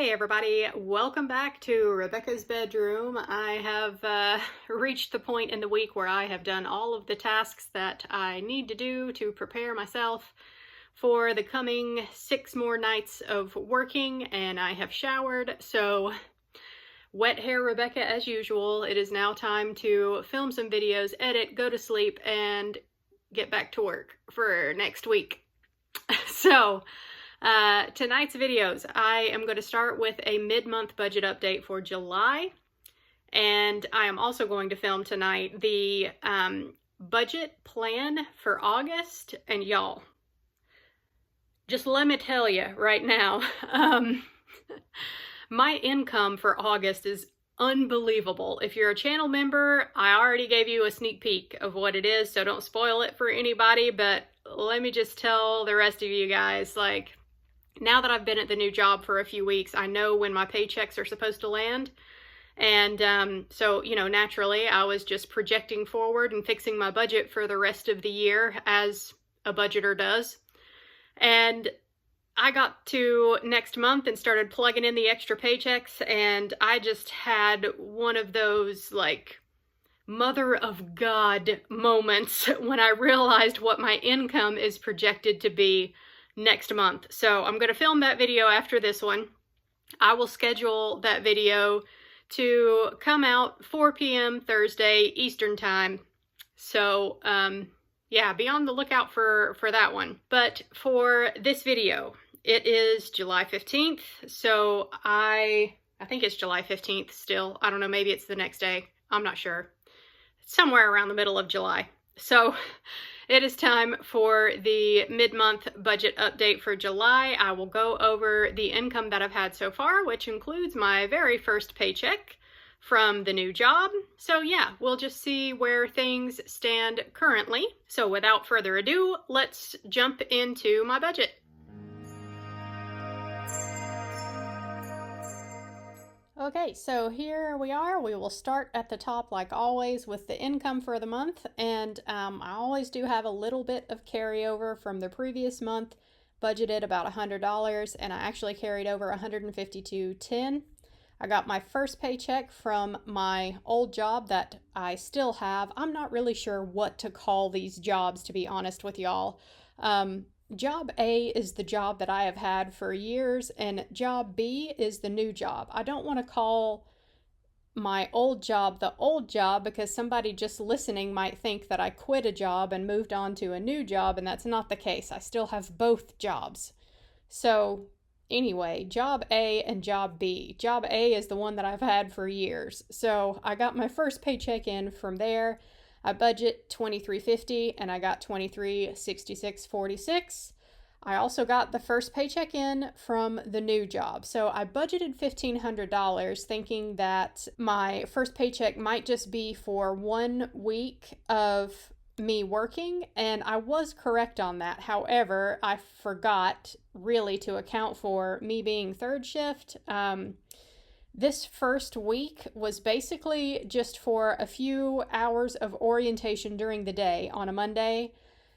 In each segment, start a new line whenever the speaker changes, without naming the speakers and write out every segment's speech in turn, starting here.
Hey everybody, welcome back to Rebecca's bedroom. I have reached the point in the week where I have done all of the tasks that I need to do to prepare myself for the coming 6 more nights of working, and I have showered, so wet hair Rebecca as usual. It is now time to film some videos, edit, go to sleep, and get back to work for next week. So tonight's videos, I am going to start with a mid-month budget update for July, and I am also going to film tonight the budget plan for August. And y'all, just let me tell you right now, my income for August is unbelievable. If you're a channel member, I already gave you a sneak peek of what it is, so don't spoil it for anybody, but let me just tell the rest of you guys, like, now that I've been at the new job for a few weeks, I know when my paychecks are supposed to land. And so, you know, naturally, I was just projecting forward and fixing my budget for the rest of the year, as a budgeter does. And I got to next month and started plugging in the extra paychecks, and I just had one of those, like, mother of God moments when I realized what my income is projected to be next month. So I'm going to film that video after this one. I will schedule that video to come out 4 p.m. Thursday Eastern time. So yeah, be on the lookout for that one. But for this video, it is July 15th. So I think it's July 15th still. I don't know, maybe it's the next day. I'm not sure. Somewhere around the middle of July. So it is time for the mid-month budget update for July. I will go over the income that I've had so far, which includes my very first paycheck from the new job. So yeah, we'll just see where things stand currently. So without further ado, let's jump into my budget. Okay, so here we are. We will start at the top like always with the income for the month, and I always do have a little bit of carryover from the previous month, budgeted about $100, and I actually carried over $152.10. I got my first paycheck from my old job that I still have. I'm not really sure what to call these jobs, to be honest with y'all. Job A is the job that I have had for years, and job B is the new job. I don't want to call my old job the old job because somebody just listening might think that I quit a job and moved on to a new job, and that's not the case. I still have both jobs. So anyway, job A and job B. Job A is the one that I've had for years. So I got my first paycheck in from there. I budget $23.50 and I got $23.66.46. I also got the first paycheck in from the new job. So I budgeted $1,500 thinking that my first paycheck might just be for 1 week of me working, and I was correct on that. However, I forgot really to account for me being third shift. This first week was basically just for a few hours of orientation during the day on a Monday,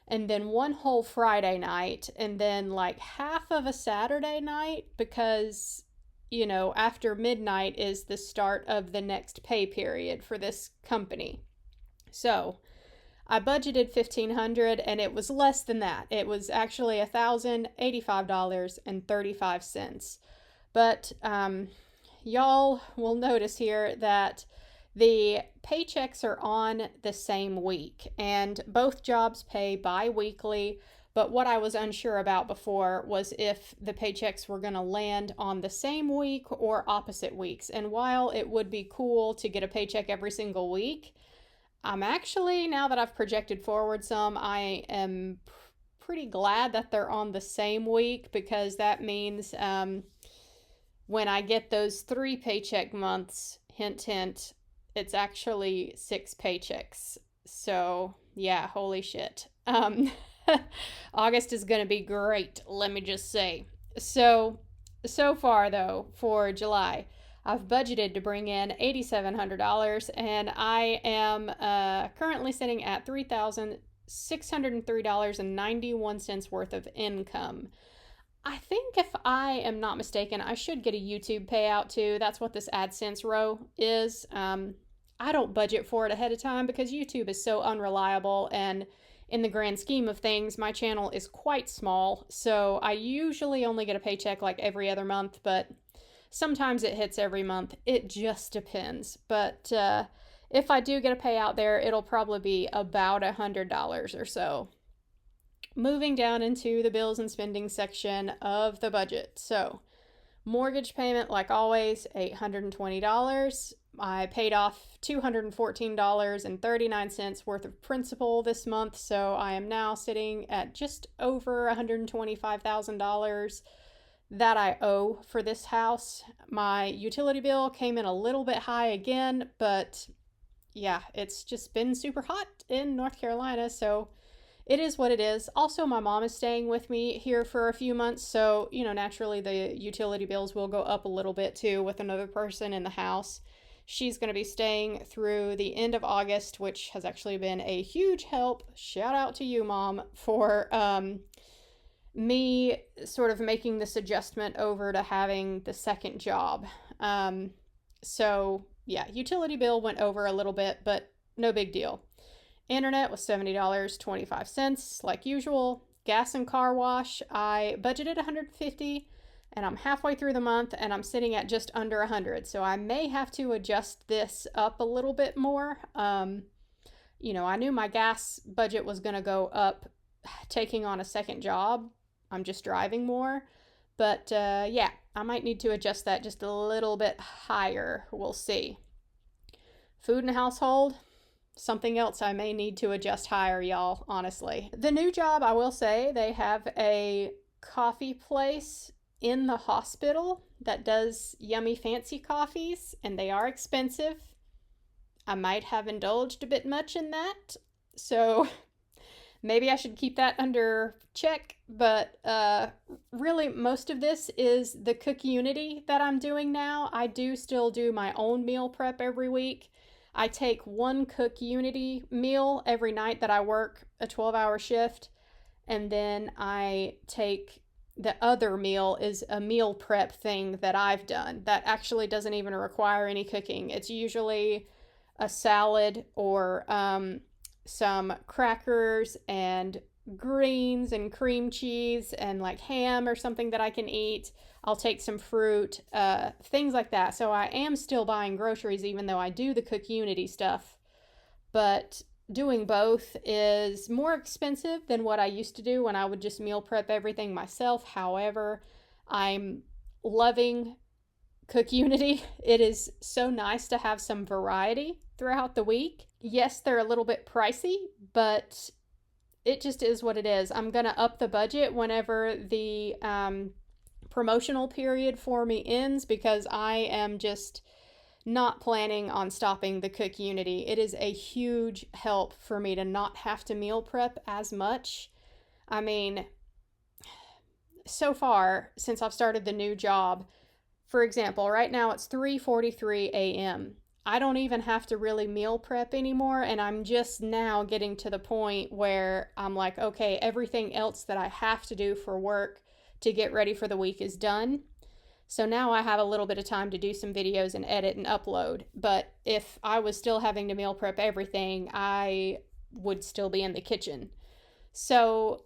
and then one whole Friday night, and then like half of a Saturday night because, you know, after midnight is the start of the next pay period for this company. So I budgeted $1,500 and it was less than that. It was actually $1,085.35. But y'all will notice here that the paychecks are on the same week, and both jobs pay bi-weekly, but what I was unsure about before was if the paychecks were going to land on the same week or opposite weeks. And while it would be cool to get a paycheck every single week, I'm actually, now that I've projected forward some, I am pretty glad that they're on the same week, because that means when I get those 3 paycheck months, hint, hint, it's actually 6 paychecks. So yeah, holy shit. August is going to be great, let me just say. So far though, for July, I've budgeted to bring in $8,700, and I am currently sitting at $3,603.91 worth of income. I think if I am not mistaken, I should get a YouTube payout too. That's what this AdSense row is. I don't budget for it ahead of time because YouTube is so unreliable, and in the grand scheme of things, my channel is quite small. So I usually only get a paycheck like every other month, but sometimes it hits every month. It just depends. But if I do get a payout there, it'll probably be about $100 or so. Moving down into the bills and spending section of the budget. So, mortgage payment, like always, $820. I paid off $214.39 worth of principal this month, so I am now sitting at just over $125,000 that I owe for this house. My utility bill came in a little bit high again, but yeah, it's just been super hot in North Carolina, so it is what it is. Also, my mom is staying with me here for a few months, so, naturally the utility bills will go up a little bit too with another person in the house. She's going to be staying through the end of August, which has actually been a huge help. Shout out to you, Mom, for me sort of making this adjustment over to having the second job. So, yeah, utility bill went over a little bit, but no big deal. Internet was $70.25, like usual. Gas and car wash, I budgeted $150, and I'm halfway through the month, and I'm sitting at just under $100. So I may have to adjust this up a little bit more. I knew my gas budget was going to go up taking on a second job. I'm just driving more. But yeah, I might need to adjust that just a little bit higher. We'll see. Food and household, something else I may need to adjust higher, y'all, honestly. The new job, I will say, they have a coffee place in the hospital that does yummy fancy coffees, and they are expensive. I might have indulged a bit much in that, so maybe I should keep that under check. But really, most of this is the Cook Unity that I'm doing now. I do still do my own meal prep every week. I take one Cook Unity meal every night that I work a 12-hour shift, and then I take the other meal is a meal prep thing that I've done that actually doesn't even require any cooking. It's usually a salad or some crackers and greens and cream cheese and like ham or something that I can eat. I'll take some fruit, things like that. So I am still buying groceries even though I do the Cook Unity stuff. But doing both is more expensive than what I used to do when I would just meal prep everything myself. However, I'm loving Cook Unity. It is so nice to have some variety throughout the week. Yes, they're a little bit pricey, but it just is what it is. I'm going to up the budget whenever the promotional period for me ends because I am just not planning on stopping the Cook Unity. It is a huge help for me to not have to meal prep as much. I mean, so far since I've started the new job, for example, right now it's 3:43 a.m. I don't even have to really meal prep anymore, and I'm just now getting to the point where I'm like, okay, everything else that I have to do for work to get ready for the week is done. So now I have a little bit of time to do some videos and edit and upload. But if I was still having to meal prep everything, I would still be in the kitchen. So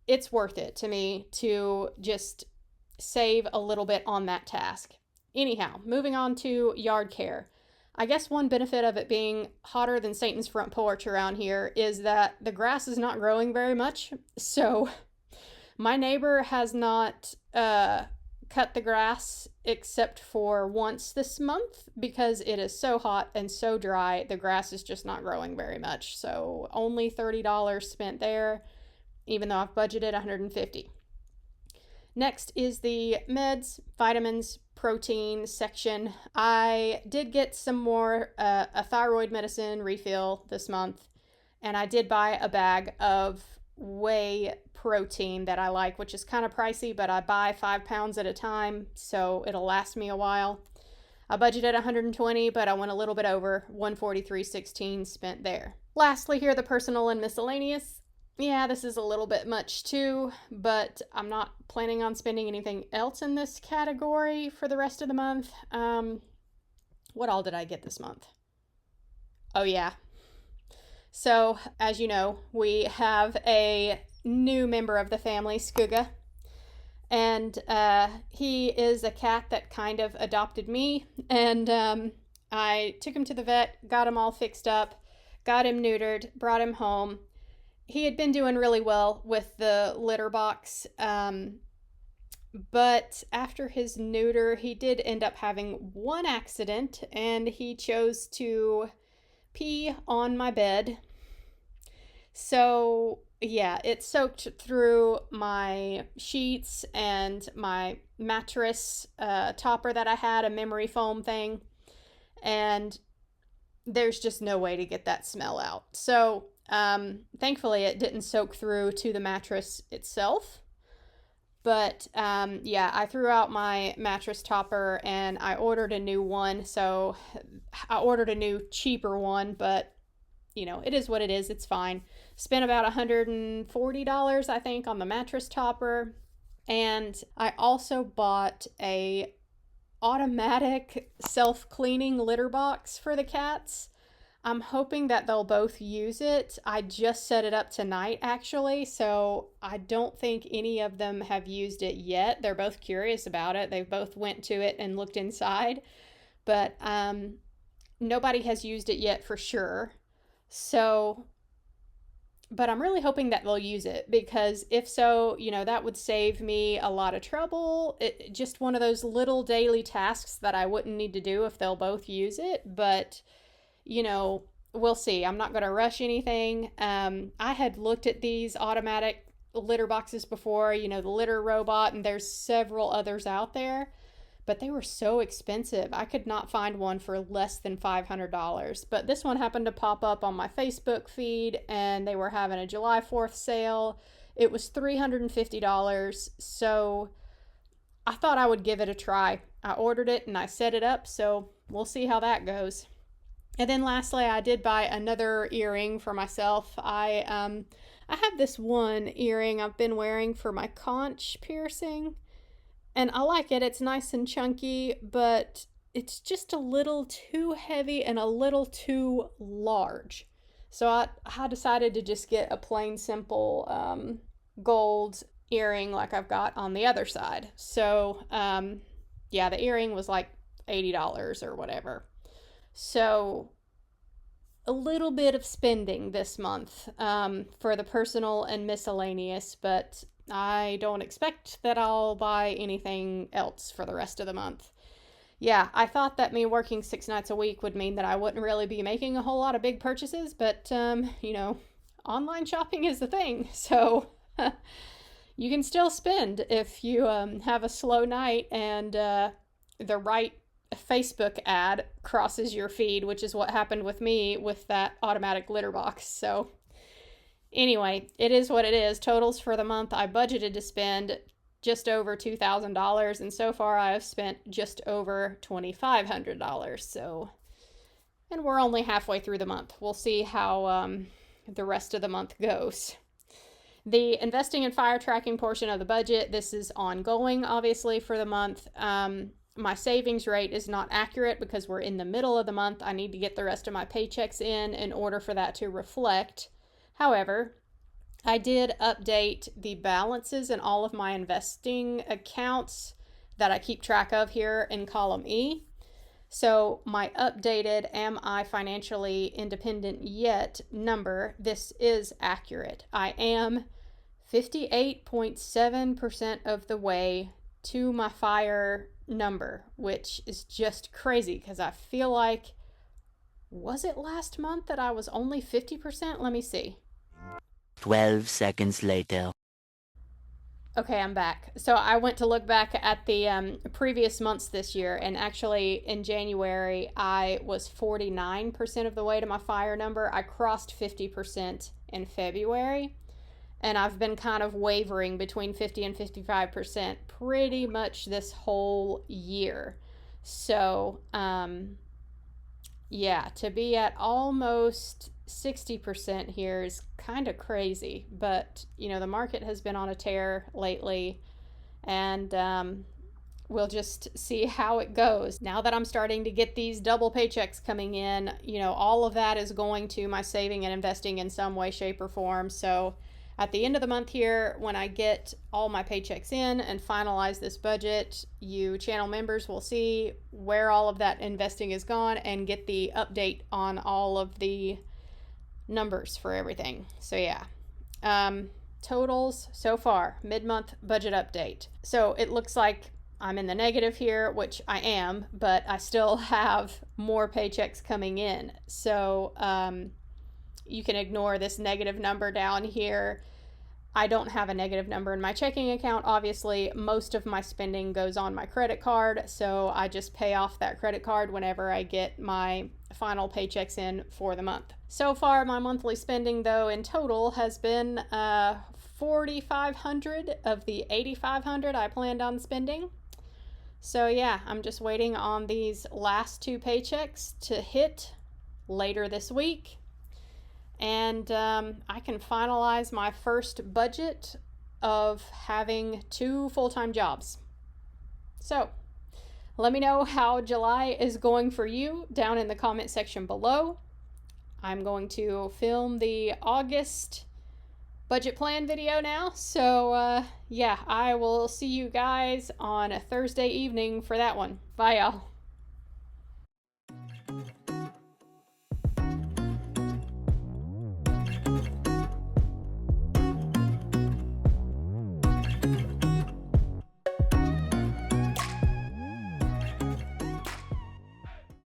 it's worth it to me to just save a little bit on that task. Anyhow, moving on to yard care. I guess one benefit of it being hotter than Satan's front porch around here is that the grass is not growing very much. So my neighbor has not cut the grass except for once this month because it is so hot and so dry. The grass is just not growing very much. So only $30 spent there, even though I've budgeted $150. Next is the meds, vitamins, protein section. I did get some more a thyroid medicine refill this month, and I did buy a bag of whey protein that I like, which is kind of pricey, but I buy 5 pounds at a time, so it'll last me a while. I budgeted $120, but I went a little bit over, $143.16 spent there. Lastly here, the personal and miscellaneous. Yeah, this is a little bit much too, but I'm not planning on spending anything else in this category for the rest of the month. What all did I get this month? Oh, yeah. So, as you know, we have a new member of the family, Skugga, and he is a cat that kind of adopted me. And I took him to the vet, got him all fixed up, got him neutered, brought him home. He had been doing really well with the litter box, but after his neuter, he did end up having one accident, and he chose to pee on my bed. So, yeah, it soaked through my sheets and my mattress topper that I had, a memory foam thing, and there's just no way to get that smell out. So, thankfully, it didn't soak through to the mattress itself. But yeah, I threw out my mattress topper and I ordered a new one. So I ordered a new, cheaper one, but you know, it is what it is. It's fine. Spent about $140, I think, on the mattress topper. And I also bought a automatic self-cleaning litter box for the cats. I'm hoping that they'll both use it. I just set it up tonight, actually, so I don't think any of them have used it yet. They're both curious about it. They both went to it and looked inside, but nobody has used it yet for sure. So, but I'm really hoping that they'll use it, because if so, you know, that would save me a lot of trouble. Just one of those little daily tasks that I wouldn't need to do if they'll both use it, but you know, we'll see. I'm not going to rush anything. I had looked at these automatic litter boxes before, you know, the litter robot, and there's several others out there, but they were so expensive. I could not find one for less than $500. But this one happened to pop up on my Facebook feed, and they were having a July 4th sale. It was $350. So I thought I would give it a try. I ordered it and I set it up, so we'll see how that goes. And then lastly, I did buy another earring for myself. I have this one earring I've been wearing for my conch piercing, and I like it. It's nice and chunky, but it's just a little too heavy and a little too large. So I decided to just get a plain, simple gold earring like I've got on the other side. So yeah, the earring was like $80 or whatever. So, a little bit of spending this month for the personal and miscellaneous, but I don't expect that I'll buy anything else for the rest of the month. Yeah, I thought that me working 6 nights a week would mean that I wouldn't really be making a whole lot of big purchases, but, you know, online shopping is the thing, so you can still spend if you have a slow night and the right Facebook ad crosses your feed, which is what happened with me with that automatic litter box. So anyway, it is what it is. Totals for the month, I budgeted to spend just over $2,000, and so far I have spent just over $2,500. So, and we're only halfway through the month. We'll see how the rest of the month goes. The investing and fire tracking portion of the budget, this is ongoing, obviously, for the month. My savings rate is not accurate because we're in the middle of the month. I need to get the rest of my paychecks in order for that to reflect. However, I did update the balances in all of my investing accounts that I keep track of here in column E. So my updated "Am I Financially Independent Yet" number, this is accurate. I am 58.7% of the way to my fire number, which is just crazy because I feel like, was it last month that I was only 50%? Let me see.
12 seconds later.
Okay, I'm back. So I went to look back at the previous months this year, and actually in January I was 49% of the way to my fire number. I crossed 50% in February, and I've been kind of wavering between 50 and 55% pretty much this whole year. So, yeah, to be at almost 60% here is kind of crazy, but you know, the market has been on a tear lately, and we'll just see how it goes. Now that I'm starting to get these double paychecks coming in, you know, all of that is going to my saving and investing in some way, shape, or form. So at the end of the month here, when I get all my paychecks in and finalize this budget, you channel members will see where all of that investing is gone and get the update on all of the numbers for everything. So yeah. Totals so far, mid-month budget update. So it looks like I'm in the negative here, which I am, but I still have more paychecks coming in. So you can ignore this negative number down here. I don't have a negative number in my checking account. Obviously, most of my spending goes on my credit card, so I just pay off that credit card whenever I get my final paychecks in for the month. So far, my monthly spending, though, in total has been $4,500 of the $8,500 I planned on spending. So yeah, I'm just waiting on these last two paychecks to hit later this week. And I can finalize my first budget of having 2 full-time jobs. So let me know how July is going for you down in the comment section below. I'm going to film the August budget plan video now. So yeah, I will see you guys on a Thursday evening for that one. Bye, y'all.